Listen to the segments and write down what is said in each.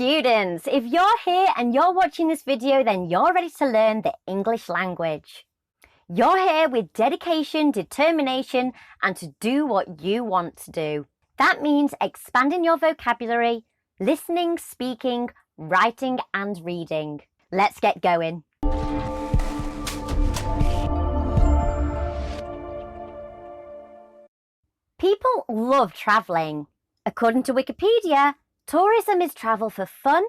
Students, if you're here and you're watching this video, then you're ready to learn the English language. You're here with dedication, determination, and to do what you want to do. That means expanding your vocabulary, listening, speaking, writing, and reading. Let's get going. People love travelling. According to Wikipedia, tourism is travel for fun,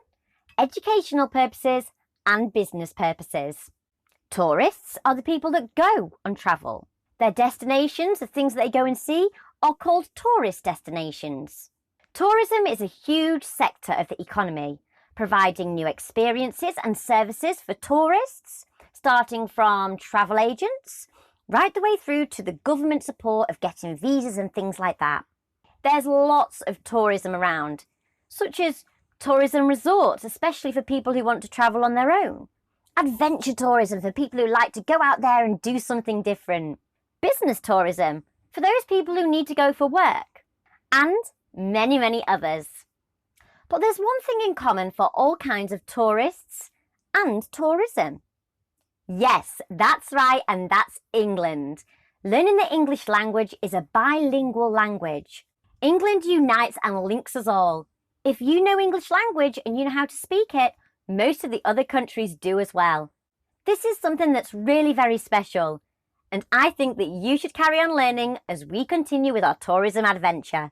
educational purposes, and business purposes. Tourists are the people that go on travel. Their destinations, the things that they go and see, are called tourist destinations. Tourism is a huge sector of the economy, providing new experiences and services for tourists, starting from travel agents, right the way through to the government support of getting visas and things like that. There's lots of tourism around, such as tourism resorts, especially for people who want to travel on their own. Adventure tourism for people who like to go out there and do something different. Business tourism for those people who need to go for work. And many, many others. But there's one thing in common for all kinds of tourists and tourism. Yes, that's right, and that's England. Learning the English language is a bilingual language. England unites and links us all. If you know English language and you know how to speak it, most of the other countries do as well. This is something that's really very special, and I think that you should carry on learning as we continue with our tourism adventure.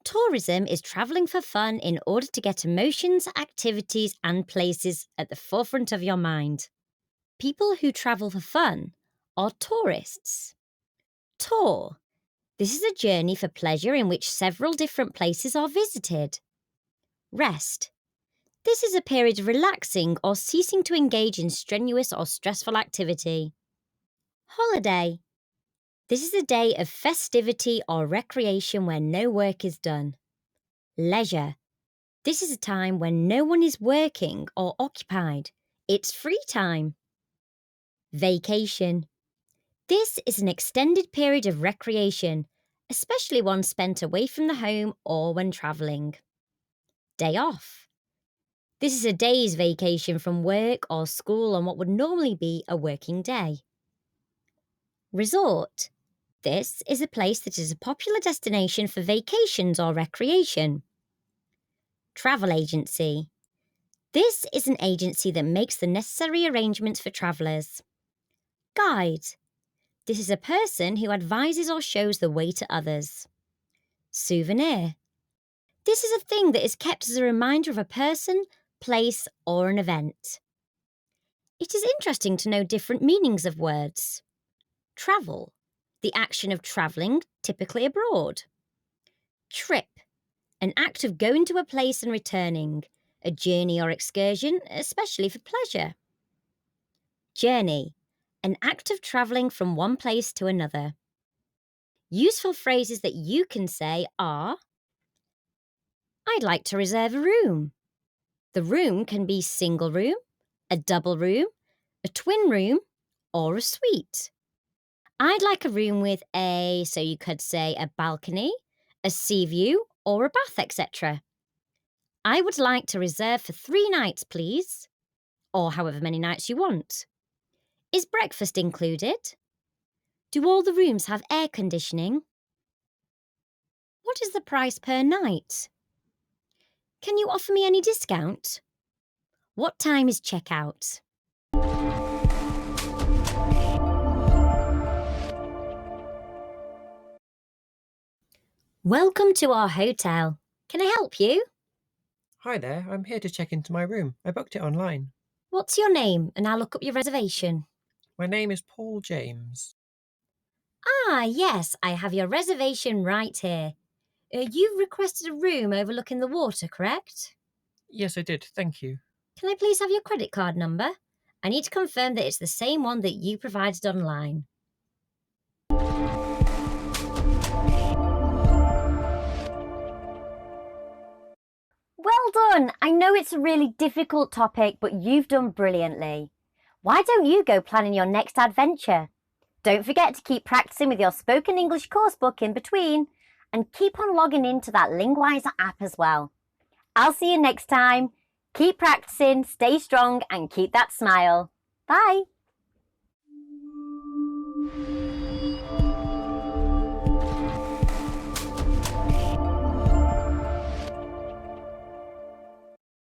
Tourism is travelling for fun in order to get emotions, activities, and places at the forefront of your mind. People who travel for fun are tourists. Tour. This is a journey for pleasure in which several different places are visited. Rest. This is a period of relaxing or ceasing to engage in strenuous or stressful activity. Holiday. This is a day of festivity or recreation where no work is done. Leisure. This is a time when no one is working or occupied. It's free time. Vacation. This is an extended period of recreation, especially one spent away from the home or when travelling. Day off. This is a day's vacation from work or school on what would normally be a working day. Resort. This is a place that is a popular destination for vacations or recreation. Travel agency. This is an agency that makes the necessary arrangements for travellers. Guide. This is a person who advises or shows the way to others. Souvenir. This is a thing that is kept as a reminder of a person, place, or an event. It is interesting to know different meanings of words. Travel. The action of travelling, typically abroad. Trip. An act of going to a place and returning. A journey or excursion, especially for pleasure. Journey. An act of travelling from one place to another. Useful phrases that you can say are: I'd like to reserve a room. The room can be single room, a double room, a twin room, or a suite. I'd like a room with so you could say a balcony, a sea view, or a bath, etc. I would like to reserve for 3 nights, please, or however many nights you want. Is breakfast included? Do all the rooms have air conditioning? What is the price per night? Can you offer me any discount? What time is checkout? Welcome to our hotel. Can I help you? Hi there, I'm here to check into my room. I booked it online. What's your name? And I'll look up your reservation. My name is Paul James. Ah, yes, I have your reservation right here. You've requested a room overlooking the water, correct? Yes, I did, thank you. Can I please have your credit card number? I need to confirm that it's the same one that you provided online. Well done! I know it's a really difficult topic, but you've done brilliantly. Why don't you go planning your next adventure? Don't forget to keep practicing with your spoken English course book in between and keep on logging into that Lingwiser app as well. I'll see you next time. Keep practicing, stay strong, and keep that smile. Bye.